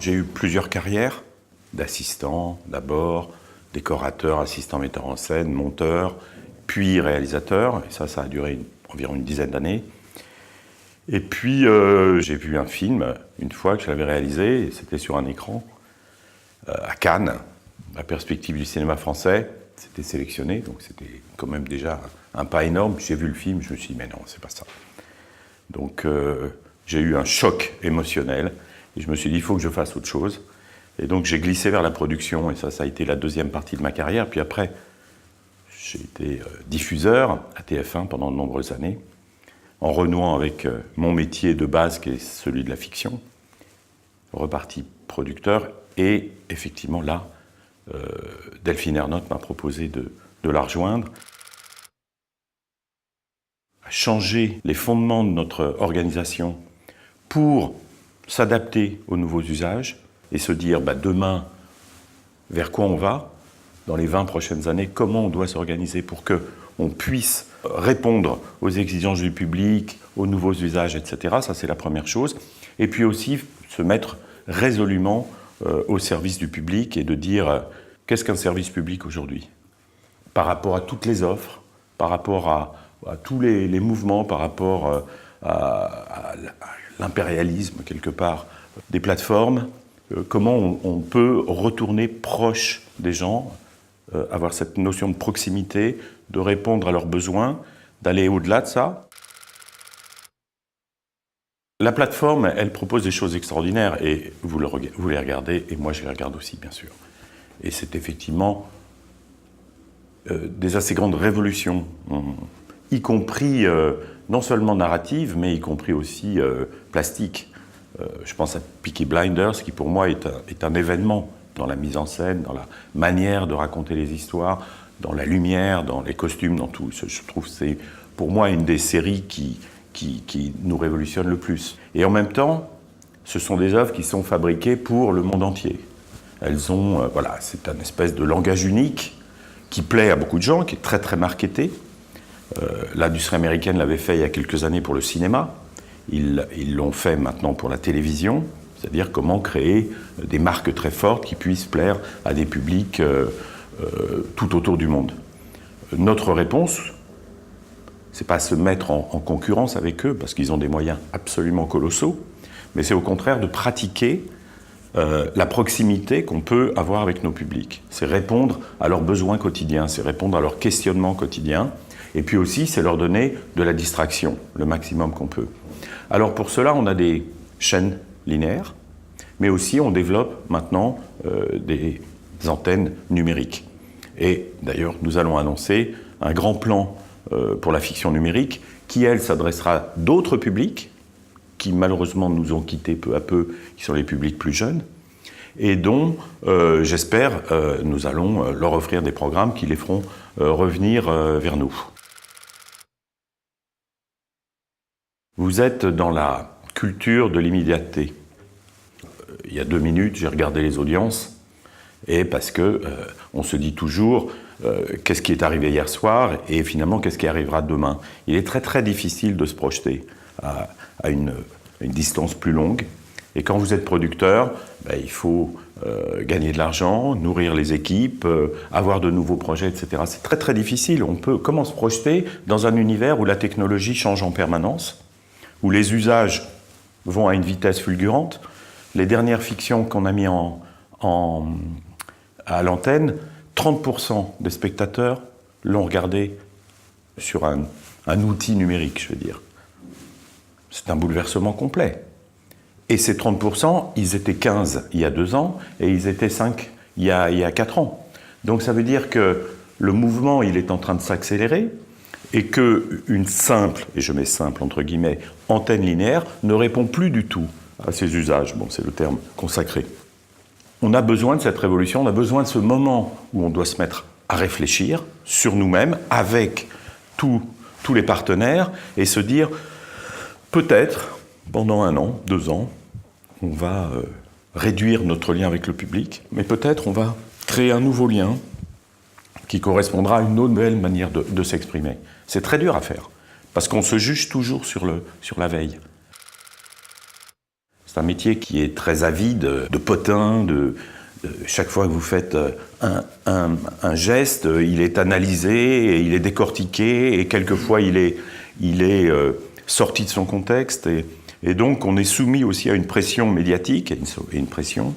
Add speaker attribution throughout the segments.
Speaker 1: J'ai eu plusieurs carrières d'assistant, d'abord, décorateur, assistant metteur en scène, monteur, puis réalisateur. Et ça a duré environ une dizaine d'années. Et puis, j'ai vu un film, une fois que je l'avais réalisé, et c'était sur un écran, à Cannes, la perspective du cinéma français. C'était sélectionné, donc c'était quand même déjà un pas énorme. J'ai vu le film, je me suis dit, mais non, c'est pas ça. Donc, j'ai eu un choc émotionnel, et je me suis dit, il faut que je fasse autre chose. Et donc, j'ai glissé vers la production, et ça a été la deuxième partie de ma carrière. Puis après, j'ai été diffuseur à TF1 pendant de nombreuses années, en renouant avec mon métier de base, qui est celui de la fiction, reparti producteur, et effectivement là, Delphine Ernotte m'a proposé de la rejoindre. Changer les fondements de notre organisation pour s'adapter aux nouveaux usages et se dire demain, vers quoi on va, dans les 20 prochaines années, comment on doit s'organiser pour qu'on puisse répondre aux exigences du public, aux nouveaux usages, etc. Ça, c'est la première chose. Et puis aussi, se mettre résolument au service du public et de dire qu'est-ce qu'un service public aujourd'hui ? Par rapport à toutes les offres, par rapport à tous les mouvements, par rapport à l'impérialisme, quelque part, des plateformes, comment on peut retourner proche des gens, avoir cette notion de proximité, de répondre à leurs besoins, d'aller au-delà de ça. La plateforme, elle propose des choses extraordinaires et vous les regardez et moi je les regarde aussi, bien sûr. Et c'est effectivement des assez grandes révolutions, y compris non seulement narratives, mais y compris aussi plastiques. Je pense à Peaky Blinders, qui pour moi est un événement dans la mise en scène, dans la manière de raconter les histoires, dans la lumière, dans les costumes, dans tout. Je trouve que c'est pour moi une des séries qui nous révolutionne le plus. Et en même temps, ce sont des œuvres qui sont fabriquées pour le monde entier. Elles ont, c'est un espèce de langage unique qui plaît à beaucoup de gens, qui est très très marketé. L'industrie américaine l'avait fait il y a quelques années pour le cinéma. Ils l'ont fait maintenant pour la télévision, c'est-à-dire comment créer des marques très fortes qui puissent plaire à des publics tout autour du monde. Notre réponse, c'est pas se mettre en concurrence avec eux, parce qu'ils ont des moyens absolument colossaux, mais c'est au contraire de pratiquer la proximité qu'on peut avoir avec nos publics. C'est répondre à leurs besoins quotidiens, c'est répondre à leurs questionnements quotidiens, et puis aussi, c'est leur donner de la distraction, le maximum qu'on peut. Alors pour cela, on a des chaînes linéaires, mais aussi on développe maintenant des antennes numériques. Et d'ailleurs, nous allons annoncer un grand plan pour la fiction numérique qui, elle, s'adressera à d'autres publics qui, malheureusement, nous ont quittés peu à peu, qui sont les publics plus jeunes, et dont, j'espère, nous allons leur offrir des programmes qui les feront revenir vers nous. Vous êtes dans la culture de l'immédiateté. Il y a 2 minutes, j'ai regardé les audiences, et parce que on se dit toujours qu'est-ce qui est arrivé hier soir, et finalement qu'est-ce qui arrivera demain. Il est très très difficile de se projeter à une distance plus longue. Et quand vous êtes producteur, il faut gagner de l'argent, nourrir les équipes, avoir de nouveaux projets, etc. C'est très très difficile. Comment se projeter dans un univers où la technologie change en permanence, où les usages vont à une vitesse fulgurante. Les dernières fictions qu'on a mis à l'antenne, 30% des spectateurs l'ont regardé sur un outil numérique, je veux dire. C'est un bouleversement complet. Et ces 30%, ils étaient 15 il y a 2 ans, et ils étaient 5 il y a 4 ans. Donc ça veut dire que le mouvement, il est en train de s'accélérer, et qu'une simple, et je mets simple entre guillemets, antenne linéaire ne répond plus du tout à ces usages. Bon, c'est le terme consacré. On a besoin de cette révolution, on a besoin de ce moment où on doit se mettre à réfléchir sur nous-mêmes, avec tous les partenaires, et se dire, peut-être, pendant 1 an, 2 ans, on va réduire notre lien avec le public, mais peut-être on va créer un nouveau lien qui correspondra à une autre nouvelle manière de s'exprimer. C'est très dur à faire, parce qu'on se juge toujours sur la veille. C'est C'est un métier qui est très avide de potins, chaque fois que vous faites un geste, il est analysé, et il est décortiqué, et quelquefois il est sorti de son contexte. Et donc on est soumis aussi à une pression médiatique, et une pression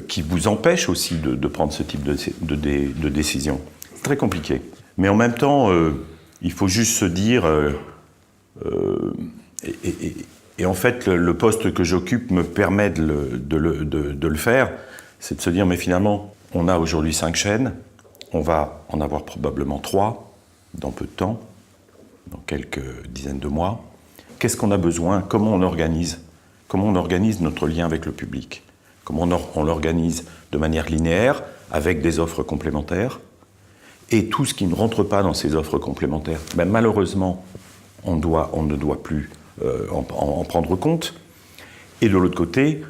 Speaker 1: qui vous empêche aussi de prendre ce type de décision. C'est très compliqué. Mais en même temps, il faut juste se dire... Et en fait, le poste que j'occupe me permet de le faire, c'est de se dire, mais finalement, on a aujourd'hui 5 chaînes, on va en avoir probablement 3 dans peu de temps, dans quelques dizaines de mois. Qu'est-ce qu'on a besoin? Comment on organise? Comment on organise notre lien avec le public? Comment on l'organise de manière linéaire, avec des offres complémentaires? Et tout ce qui ne rentre pas dans ces offres complémentaires, ben malheureusement, on ne doit plus en prendre compte. Et de l'autre côté,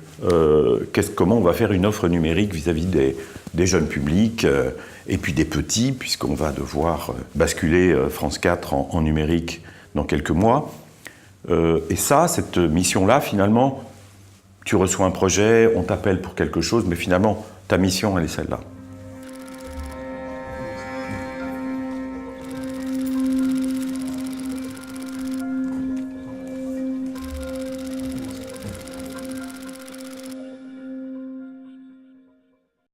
Speaker 1: comment on va faire une offre numérique vis-à-vis des jeunes publics et puis des petits, puisqu'on va devoir basculer France 4 en numérique dans quelques mois. Et ça, cette mission-là, finalement, tu reçois un projet, on t'appelle pour quelque chose, mais finalement, ta mission, elle est celle-là.